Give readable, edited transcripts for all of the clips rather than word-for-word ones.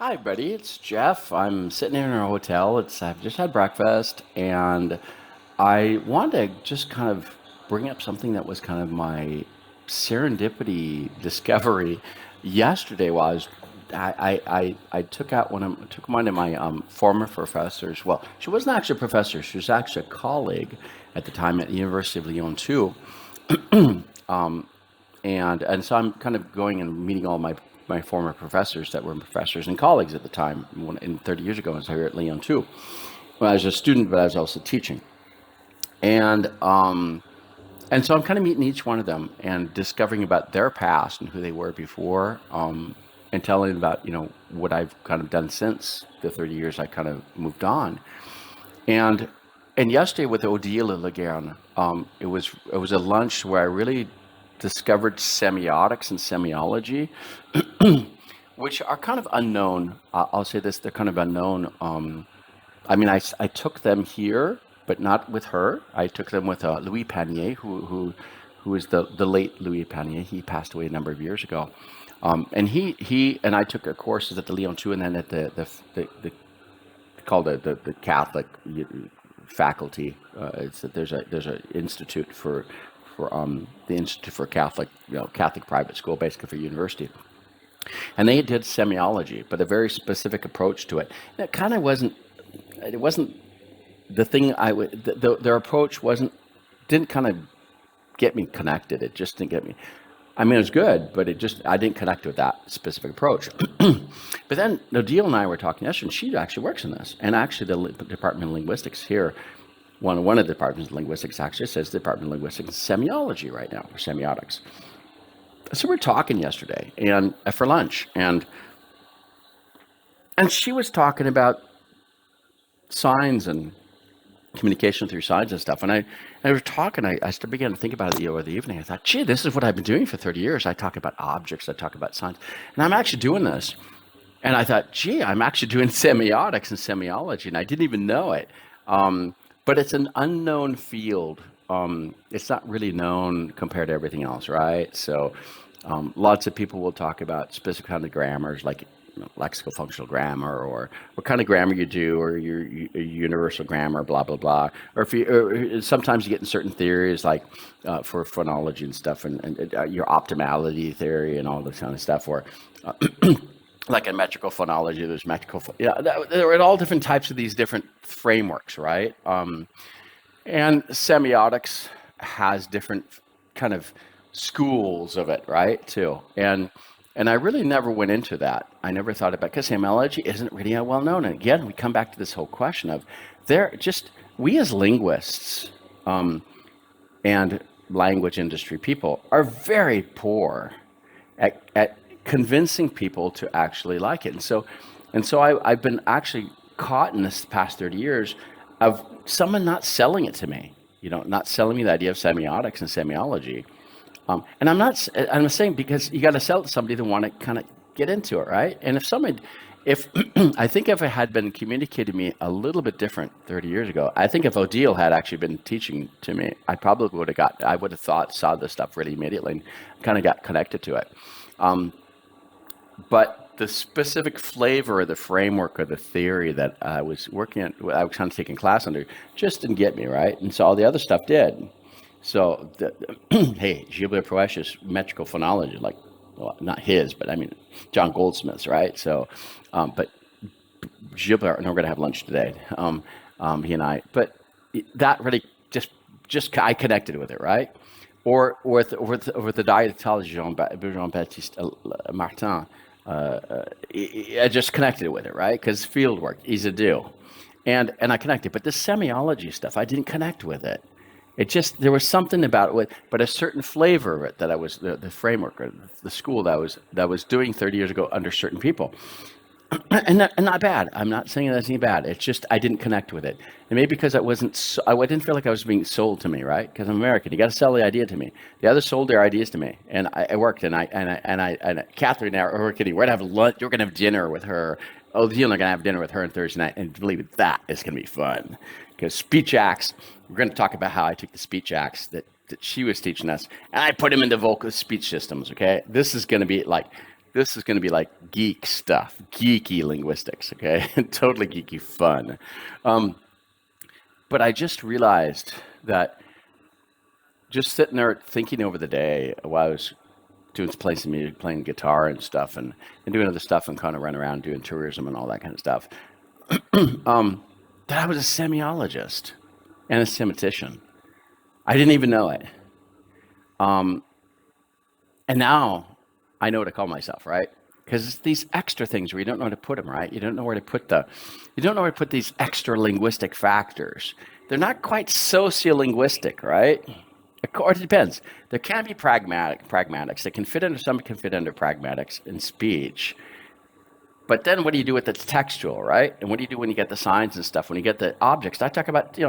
Hi, buddy. It's Jeff. I'm sitting here in our hotel. I've just had breakfast, and I wanted to just kind of bring up something that was kind of my serendipity discovery yesterday. Was I took one of my former professors. Well, she wasn't actually a professor. She was actually a colleague at the time at the University of Lyon too. And so I'm kind of going and meeting all my former professors that were professors and colleagues at the time, 30 years ago. I was here at Lyon too. Well, I was a student, but I was also teaching. And and so I'm kind of meeting each one of them and discovering about their past and who they were before, and telling about what I've kind of done since the 30 years I kind of moved on. And and yesterday with Odile Laguerne, it was a lunch where I really discovered semiotics and semiology, which are kind of unknown. I'll say this: they're kind of unknown. I mean, I took them here, but not with her. I took them with Louis Panier, who is the late Louis Panier. He passed away a number of years ago. And he and I took a courses at the Lyon 2, and then at the called the Catholic faculty. There's a institute for the Institute for Catholic, Catholic private school, basically for university. And they did semiology, but a very specific approach to it. And it kind of wasn't. It wasn't the thing I would. Their approach didn't kind of get me connected. It just didn't get me. I mean, it was good, but I didn't connect with that specific approach. But then Odile and I were talking yesterday, and she actually works in this. And actually, the Department of Linguistics here, one of the departments of linguistics actually says the Department of Linguistics is semiology right now, or semiotics. So we're talking yesterday and for lunch, and she was talking about signs and communication through signs and stuff. And I was talking, I began to think about it over the evening. I thought, gee, this is what I've been doing for 30 years. I talk about objects, I talk about signs, and I'm actually doing this. And I thought, gee, I'm actually doing semiotics and semiology, and I didn't even know it. But it's an unknown field. It's not really known compared to everything else, right? So lots of people will talk about specific kind of grammars, like lexical-functional grammar, or what kind of grammar you do, or your universal grammar, blah blah blah. Or if sometimes you get in certain theories, like for phonology and stuff, and your optimality theory and all this kind of stuff, or like in metrical phonology, there's there are all different types of these different frameworks, right? And semiotics has different kind of schools of it, right? Too, and I really never went into that. I never thought about, because semiology isn't really well known. And again, we come back to this whole question of we as linguists and language industry people are very poor at convincing people to actually like it. And so I've been actually caught in this past 30 years of someone not selling it to me, not selling me the idea of semiotics and semiology. And I'm saying, because you got to sell it to somebody that want to kind of get into it, right? And if I think if it had been communicated to me a little bit different 30 years ago, I think if Odile had actually been teaching to me, I would have saw this stuff really immediately and kind of got connected to it. But the specific flavor of the framework or the theory that I was I was kind of taking class under, just didn't get me, right? And so all the other stuff did. So, hey, Gilbert Proesch's metrical phonology, like, well, not his, but I mean, John Goldsmith's, right? So, but Gilbert, and we're going to have lunch today, he and I, but that really just I connected with it, right? Or with the dialectology Jean-Baptiste Martin, I just connected with it, right? Because field work, easy to do. And I connected. But the semiology stuff, I didn't connect with it. There was something about it, but a certain flavor of it that I was, the framework or the school that was doing 30 years ago under certain people. And not bad. I'm not saying that's any bad. It's just I didn't connect with it, and maybe because I didn't feel like I was being sold to me, right? Because I'm American, you got to sell the idea to me. The others sold their ideas to me, and I worked, and Catherine and I were kidding. We're gonna have lunch. We're gonna have dinner with her. Oh, you're gonna have dinner with her on Thursday night, and believe it, that is gonna be fun. Because speech acts, we're gonna talk about how I took the speech acts that she was teaching us, and I put them into vocal speech systems. Okay, this is gonna be like This is going to be like geek stuff, geeky linguistics, okay? Totally geeky fun. Um, but I just realized that just sitting there thinking over the day while I was doing playing some music, playing guitar and stuff, and doing other stuff, and kind of running around doing tourism and all that kind of stuff. That I was a semiologist and a semitician. I didn't even know it. Um, and now I know what to call myself, right? Because it's these extra things where you don't know where to put them, right? You don't know where to put you don't know where to put these extra linguistic factors. They're not quite sociolinguistic, right? Of course, it depends. There can be pragmatics that can fit into some can fit under pragmatics in speech. But then what do you do with the textual, right? And what do you do when you get the signs and stuff? When you get the objects, I talk about, I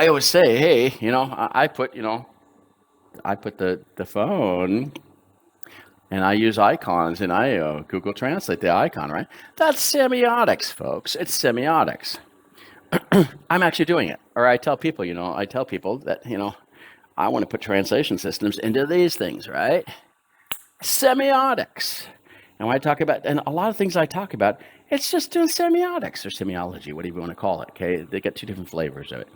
always say, hey, I put the phone and I use icons and I Google Translate the icon, right? That's semiotics, folks. It's semiotics. I'm actually doing it. Or I tell people, that, I want to put translation systems into these things, right? Semiotics. And when I talk about, and a lot of things I talk about, it's just doing semiotics or semiology, whatever you want to call it, okay? They get two different flavors of it.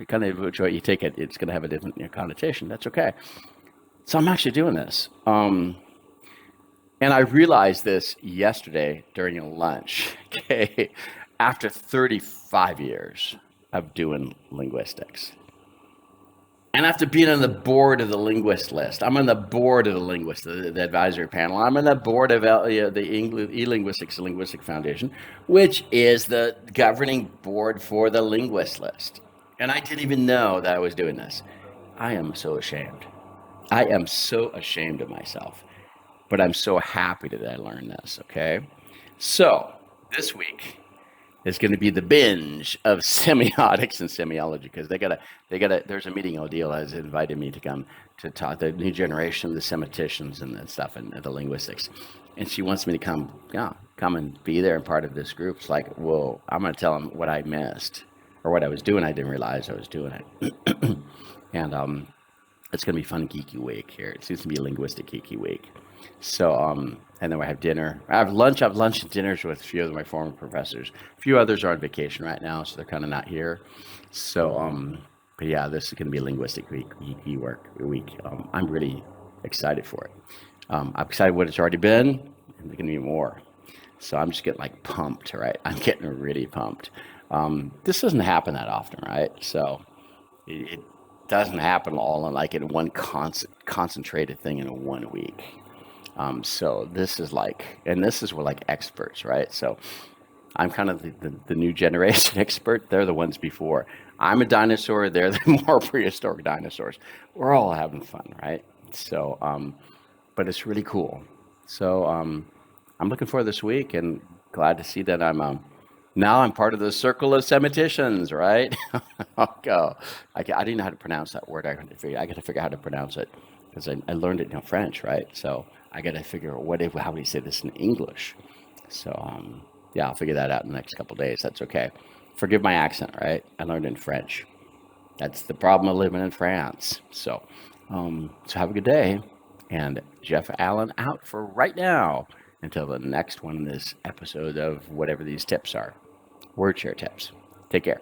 Kind of which way you take it, it's going to have a different connotation. That's okay. So I'm actually doing this. And I realized this yesterday during a lunch, okay? After 35 years of doing linguistics. And after being on the board of the linguist list, I'm on the board of the linguist, the advisory panel. I'm on the board of the E-Linguistics Linguistic Foundation, which is the governing board for the linguist list. And I didn't even know that I was doing this. I am so ashamed. I am so ashamed of myself. But I'm so happy that I learned this, okay? So, this week is going to be the binge of semiotics and semiology, because there's a meeting Odile has invited me to come to talk the new generation of the semiticians and stuff and the linguistics, and she wants me to come and be there and part of this group. It's like, well, I'm going to tell them what I missed or what I was doing. I didn't realize I was doing it. And it's going to be a fun geeky week here. It seems to be a linguistic geeky week. So, and then we have dinner. I have lunch and dinners with a few of my former professors. A few others are on vacation right now, so they're kind of not here. So, but yeah, this is going to be a linguistic week. I'm really excited for it. I'm excited what it's already been, and there's going to be more. So I'm just getting like pumped, right? I'm getting really pumped. This doesn't happen that often, right? So it doesn't happen all in one concentrated thing in 1 week. So this is we're like experts, right? So I'm kind of the new generation expert. They're the ones before. I'm a dinosaur. They're the more prehistoric dinosaurs. We're all having fun, right? So, but it's really cool. So I'm looking forward to this week and glad to see that now I'm part of the circle of semiticians, right? I'll go. I didn't know how to pronounce that word. I got to figure out how to pronounce it because I learned it in French, right? So I got to figure out how do you say this in English. So yeah, I'll figure that out in the next couple of days. That's okay. Forgive my accent, right? I learned in French. That's the problem of living in France. So have a good day. And Jeff Allen out for right now until the next one in this episode of whatever these tips are. Word share tips. Take care.